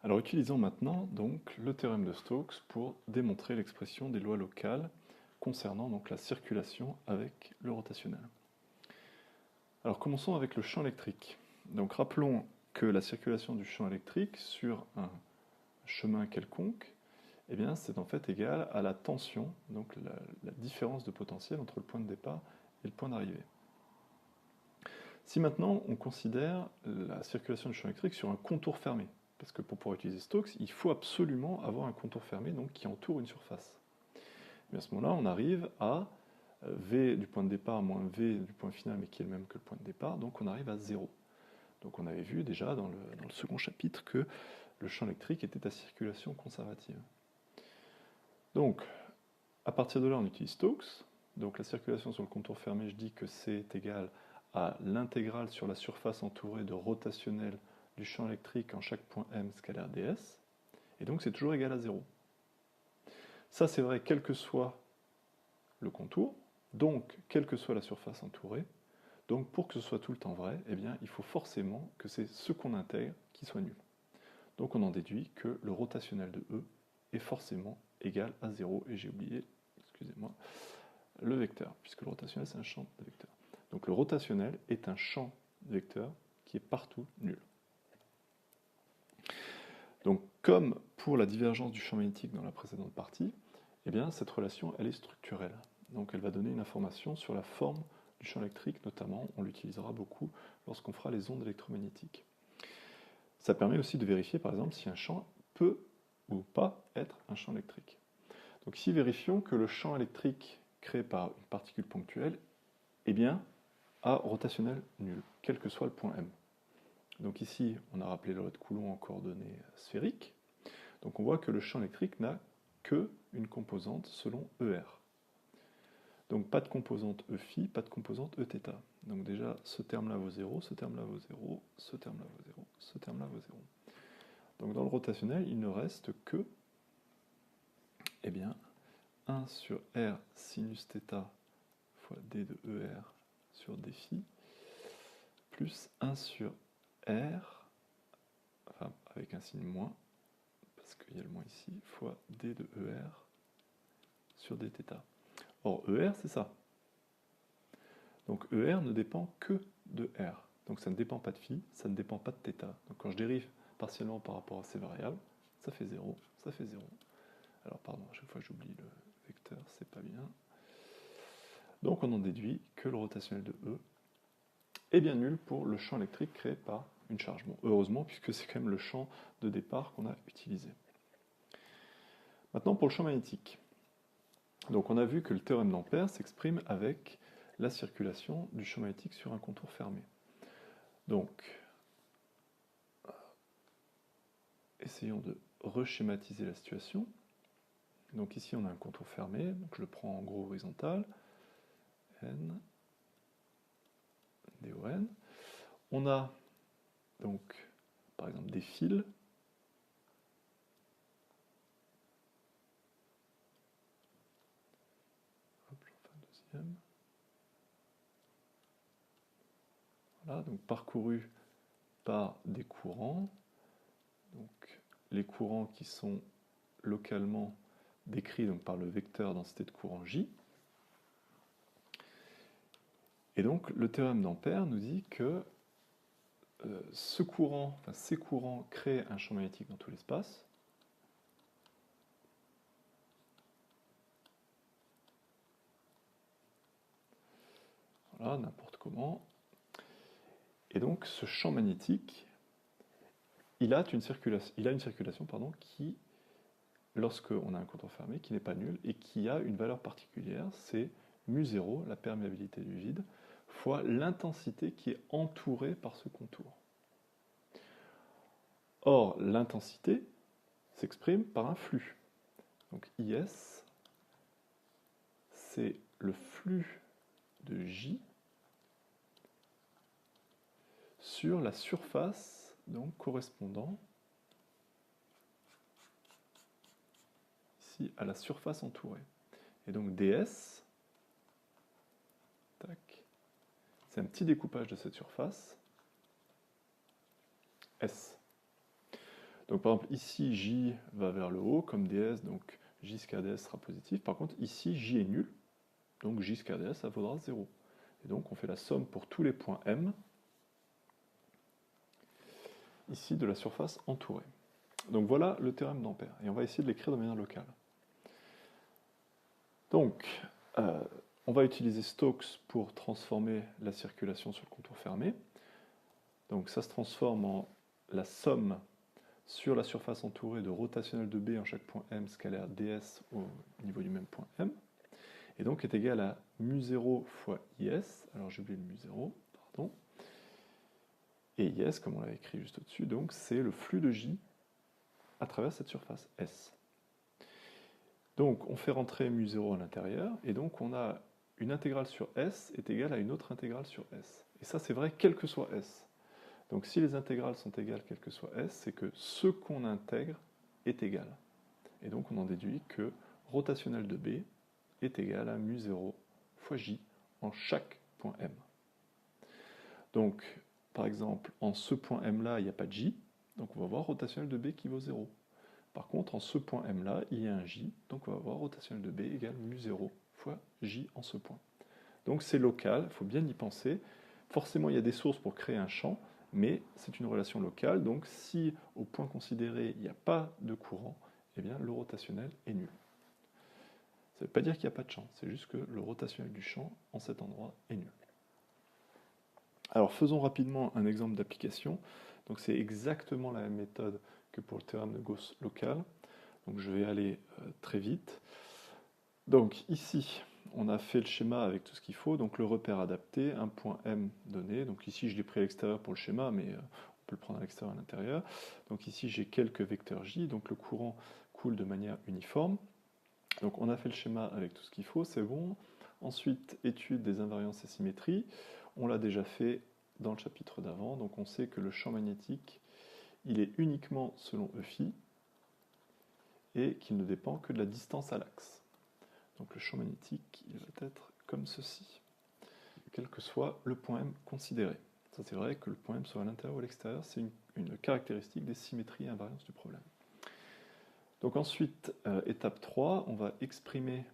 Alors utilisons maintenant donc le théorème de Stokes pour démontrer l'expression des lois locales concernant donc la circulation avec le rotationnel. Alors commençons avec le champ électrique. Donc rappelons que la circulation du champ électrique sur un chemin quelconque, eh bien c'est en fait égal à la tension, donc la différence de potentiel entre le point de départ et le point d'arrivée. Si maintenant on considère la circulation du champ électrique sur un contour fermé, parce que pour pouvoir utiliser Stokes, il faut absolument avoir un contour fermé donc, qui entoure une surface. Et à ce moment-là, on arrive à V du point de départ moins V du point final, mais qui est le même que le point de départ, donc on arrive à 0. Donc on avait vu déjà dans le second chapitre que le champ électrique était à circulation conservative. Donc, à partir de là, on utilise Stokes. Donc la circulation sur le contour fermé, je dis que c'est égal à l'intégrale sur la surface entourée de rotationnel du champ électrique en chaque point M scalaire ds. Et donc c'est toujours égal à 0. Ça c'est vrai quel que soit le contour, donc quelle que soit la surface entourée. Donc pour que ce soit tout le temps vrai, eh bien, il faut forcément que c'est ce qu'on intègre qui soit nul. Donc on en déduit que le rotationnel de E est forcément égal à 0, et j'ai oublié, excusez-moi, le vecteur, puisque le rotationnel c'est un champ de vecteurs. Donc le rotationnel est un champ de vecteurs qui est partout nul. Donc comme pour la divergence du champ magnétique dans la précédente partie, eh bien cette relation elle est structurelle. Donc elle va donner une information sur la forme du champ électrique, notamment on l'utilisera beaucoup lorsqu'on fera les ondes électromagnétiques. Ça permet aussi de vérifier par exemple si un champ peut ou pas être un champ électrique. Donc ici vérifions que le champ électrique créé par une particule ponctuelle eh bien, a rotationnel nul, quel que soit le point M. Donc ici, on a rappelé le loi de Coulomb en coordonnées sphériques. Donc on voit que le champ électrique n'a qu'une composante selon ER. Donc pas de composante Eφ, pas de composante Eθ. Donc déjà, ce terme-là vaut 0, ce terme-là vaut 0, ce terme-là vaut 0, ce terme-là vaut 0. Donc dans le rotationnel, il ne reste que eh bien, 1 sur R sinus θ fois d de ER sur dφ, plus 1 sur R, enfin avec un signe moins, parce qu'il y a le moins ici, fois d de ER sur dθ. Or, ER, c'est ça. Donc ER ne dépend que de R. Donc ça ne dépend pas de phi, ça ne dépend pas de θ. Donc quand je dérive partiellement par rapport à ces variables, ça fait 0, ça fait 0. Alors pardon, à chaque fois j'oublie le vecteur, c'est pas bien. Donc on en déduit que le rotationnel de E est bien nul pour le champ électrique créé par une charge. Bon, heureusement, puisque c'est quand même le champ de départ qu'on a utilisé. Maintenant pour le champ magnétique. Donc on a vu que le théorème d'Ampère s'exprime avec la circulation du champ magnétique sur un contour fermé. Donc, essayons de reschématiser la situation. Donc ici on a un contour fermé, donc je le prends en gros horizontal, N, DON. On a donc par exemple des fils. Hop, j'en fais un deuxième. Voilà, donc parcouru par des courants. Donc les courants qui sont localement décrits donc, par le vecteur densité de courant J. Et donc le théorème d'Ampère nous dit que ces courants créent un champ magnétique dans tout l'espace. Voilà, n'importe comment. Et donc ce champ magnétique, il a une circulation qui, lorsqu'on a un contour fermé, qui n'est pas nul et qui a une valeur particulière, c'est μ0, la perméabilité du vide, fois l'intensité qui est entourée par ce contour. Or, l'intensité s'exprime par un flux. Donc IS, c'est le flux de J sur la surface donc, correspondant ici à la surface entourée. Et donc ds, c'est un petit découpage de cette surface, S. Donc par exemple, ici, j va vers le haut, comme ds, donc j square ds sera positif. Par contre, ici, j est nul, donc j square ds, ça vaudra 0. Et donc on fait la somme pour tous les points m, ici, de la surface entourée. Donc voilà le théorème d'Ampère, et on va essayer de l'écrire de manière locale. Donc, on va utiliser Stokes pour transformer la circulation sur le contour fermé. Donc ça se transforme en la somme sur la surface entourée de rotationnel de B en chaque point M scalaire ds au niveau du même point M. Et donc est égal à mu0 fois IS, alors j'ai oublié le mu0, pardon. Et IS, comme on l'avait écrit juste au-dessus, donc c'est le flux de J à travers cette surface S. Donc on fait rentrer mu0 à l'intérieur, et donc on a une intégrale sur S est égale à une autre intégrale sur S. Et ça c'est vrai quel que soit S. Donc si les intégrales sont égales quel que soit S, c'est que ce qu'on intègre est égal. Et donc on en déduit que rotationnel de B est égal à mu0 fois J en chaque point M. Donc par exemple, en ce point M là, il n'y a pas de J, donc on va voir rotationnel de B qui vaut 0. Par contre, en ce point M là, il y a un J, donc on va voir rotationnel de B égale mu0 fois J en ce point. Donc c'est local, il faut bien y penser. Forcément, il y a des sources pour créer un champ, mais c'est une relation locale, donc si au point considéré, il n'y a pas de courant, eh bien le rotationnel est nul. Ça ne veut pas dire qu'il n'y a pas de champ, c'est juste que le rotationnel du champ en cet endroit est nul. Alors faisons rapidement un exemple d'application. Donc c'est exactement la même méthode que pour le théorème de Gauss local. Donc je vais aller très vite. Donc ici, on a fait le schéma avec tout ce qu'il faut. Donc le repère adapté, un point M donné. Donc ici, je l'ai pris à l'extérieur pour le schéma, mais on peut le prendre à l'extérieur, à l'intérieur. Donc ici, j'ai quelques vecteurs J. Donc le courant coule de manière uniforme. Donc on a fait le schéma avec tout ce qu'il faut, c'est bon. Ensuite, étude des invariances et symétries. On l'a déjà fait dans le chapitre d'avant. Donc on sait que le champ magnétique, il est uniquement selon Eφ et qu'il ne dépend que de la distance à l'axe. Donc le champ magnétique, il va être comme ceci, quel que soit le point M considéré. Ça c'est vrai que le point M soit à l'intérieur ou à l'extérieur, c'est une caractéristique des symétries et invariances du problème. Donc ensuite, étape 3, on va exprimer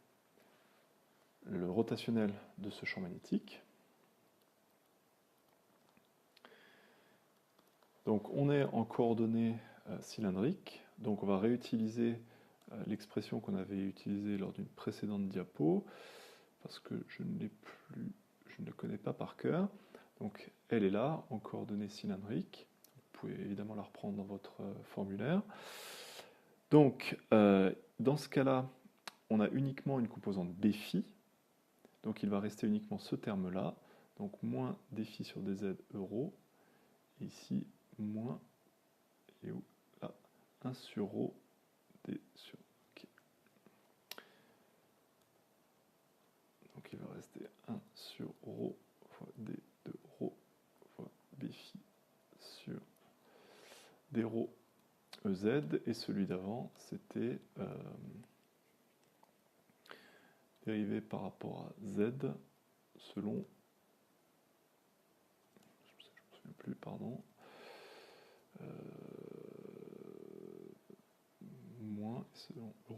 le rotationnel de ce champ magnétique. Donc on est en coordonnées cylindriques, donc on va réutiliser l'expression qu'on avait utilisée lors d'une précédente diapo, parce que je ne la connais pas par cœur. Donc elle est là, en coordonnées cylindriques. Vous pouvez évidemment la reprendre dans votre formulaire. Donc dans ce cas-là, on a uniquement une composante Bφ, donc il va rester uniquement ce terme-là, donc moins dφ sur dz euro, et ici moins, et où là, 1 sur ρ d sur k. Donc il va rester 1 sur ρ fois d de ρ fois bφ sur d ρ ez, et celui d'avant c'était dérivé par rapport à z selon, je ne me souviens plus, pardon, moins selon ρ.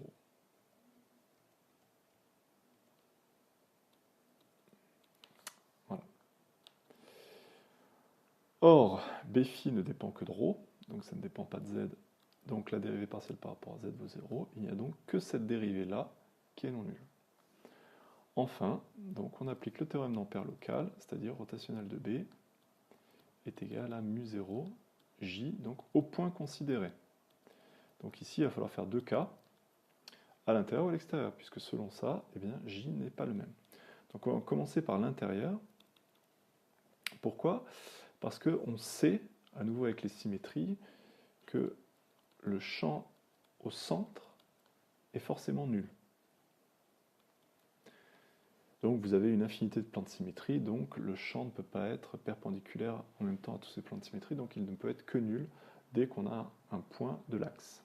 Voilà. Or, Bφ ne dépend que de ρ, donc ça ne dépend pas de z, donc la dérivée partielle par rapport à z vaut 0, il n'y a donc que cette dérivée-là qui est non nulle. Enfin, donc on applique le théorème d'Ampère local, c'est-à-dire rotationnel de B est égal à mu0 J, donc au point considéré. Donc ici, il va falloir faire deux cas, à l'intérieur ou à l'extérieur, puisque selon ça, eh bien, J n'est pas le même. Donc on va commencer par l'intérieur. Pourquoi? Parce qu'on sait, à nouveau avec les symétries, que le champ au centre est forcément nul. Donc vous avez une infinité de plans de symétrie, donc le champ ne peut pas être perpendiculaire en même temps à tous ces plans de symétrie, donc il ne peut être que nul dès qu'on a un point de l'axe.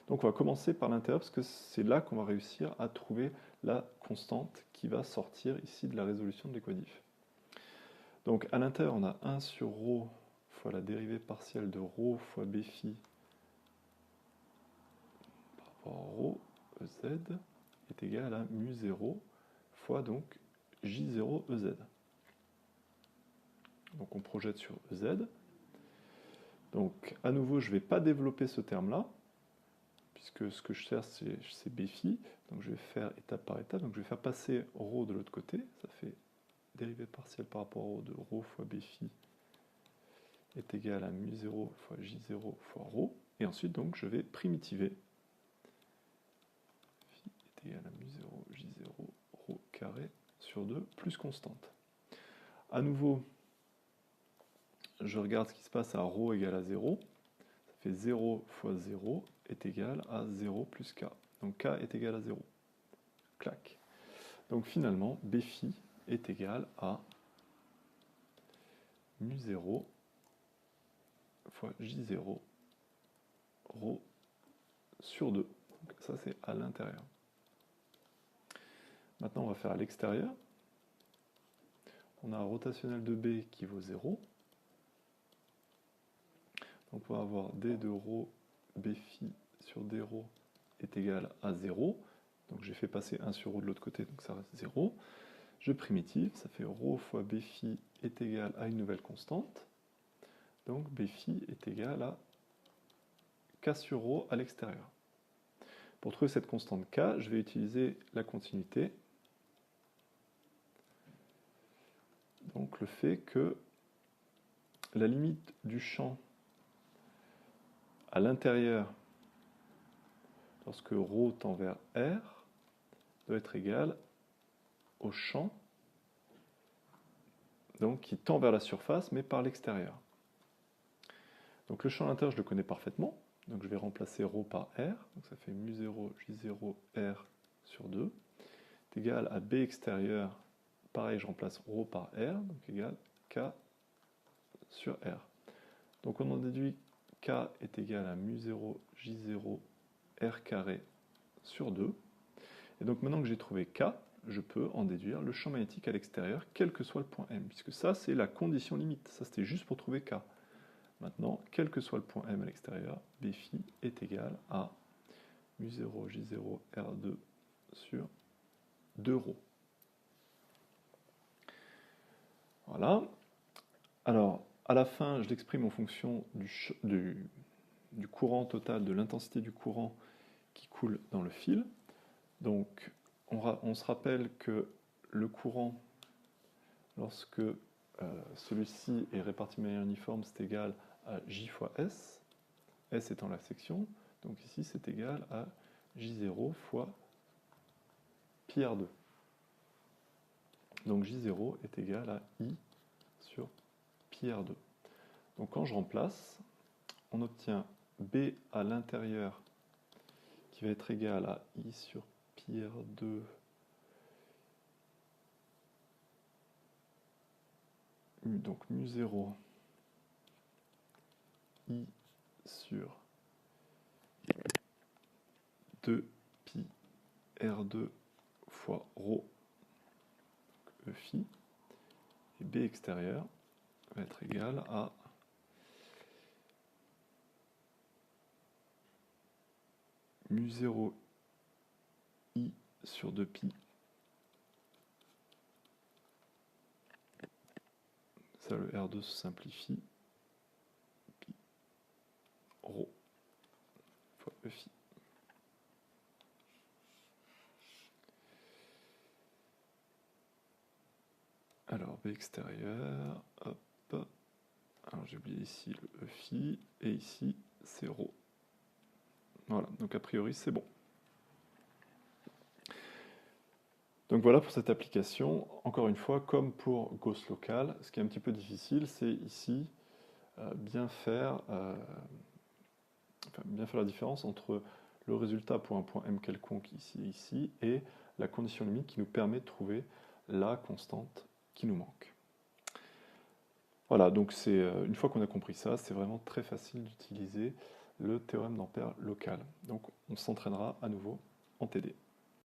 Donc on va commencer par l'intérieur, parce que c'est là qu'on va réussir à trouver la constante qui va sortir ici de la résolution de l'équadif. Donc à l'intérieur, on a 1 sur ρ fois la dérivée partielle de ρ fois Bφ fois ρ EZ est égal à mu0 fois donc J0 EZ. Donc on projette sur EZ. Donc à nouveau, je ne vais pas développer ce terme-là, puisque ce que je cherche, c'est Bφ. Donc je vais faire étape par étape. Donc je vais faire passer ρ de l'autre côté. Ça fait dérivée partielle par rapport au de ρ fois Bφ est égal à mu0 fois J0 fois ρ. Et ensuite, donc, je vais primitiver. Phi est égal à mu0 J0 ρ carré sur 2 plus constante. À nouveau, je regarde ce qui se passe à ρ égale à 0. Ça fait 0 fois 0 est égal à 0 plus k. Donc k est égal à 0. Clac. Donc finalement, Bφ est égal à mu0 fois J0 ρ sur 2. Donc ça, c'est à l'intérieur. Maintenant, on va faire à l'extérieur. On a un rotationnel de B qui vaut 0. Donc on va avoir d de ρ Bφ sur d ρ est égal à 0. Donc j'ai fait passer 1 sur ρ de l'autre côté, donc ça reste 0. Je primitive, ça fait ρ fois Bφ est égal à une nouvelle constante. Donc Bφ est égal à k sur ρ à l'extérieur. Pour trouver cette constante k, je vais utiliser la continuité. Donc le fait que la limite du champ à l'intérieur, lorsque ρ tend vers R, doit être égale au champ donc, qui tend vers la surface, mais par l'extérieur. Donc le champ à l'intérieur, je le connais parfaitement. Donc je vais remplacer ρ par R. Donc ça fait mu0 J0 R sur 2. C'est égal à B extérieur. Pareil, je remplace ρ par R. Donc égal K sur R. Donc on en déduit K est égal à mu0 J0 R carré sur 2. Et donc maintenant que j'ai trouvé K, je peux en déduire le champ magnétique à l'extérieur, quel que soit le point M, puisque ça, c'est la condition limite. Ça, c'était juste pour trouver K. Maintenant, quel que soit le point M à l'extérieur, Bφ est égal à mu0 J0 R2 sur 2 ρ. Voilà. Alors, à la fin, je l'exprime en fonction du courant total, de l'intensité du courant qui coule dans le fil. Donc, on se rappelle que le courant, lorsque celui-ci est réparti de manière uniforme, c'est égal à J fois S, S étant la section, donc ici c'est égal à J0 fois pi R2. Donc J0 est égal à I sur pi R2. Donc quand je remplace, on obtient B à l'intérieur qui va être égal à I sur pi R2 donc mu0 I sur 2 pi R2 fois ρ E phi, et B extérieur va être égal à mu0 I sur 2 pi. Ça, le R2 se simplifie. Pi ρ fois E phi. Alors, B extérieur, hop. Alors, j'ai oublié ici le E phi, et ici, c'est ρ. Voilà, donc a priori, c'est bon. Donc voilà pour cette application. Encore une fois, comme pour Gauss local, ce qui est un petit peu difficile, c'est ici bien faire la différence entre le résultat pour un point M quelconque ici et ici, et la condition limite qui nous permet de trouver la constante qui nous manque. Voilà, donc une fois qu'on a compris ça, c'est vraiment très facile d'utiliser le théorème d'Ampère local. Donc on s'entraînera à nouveau en TD.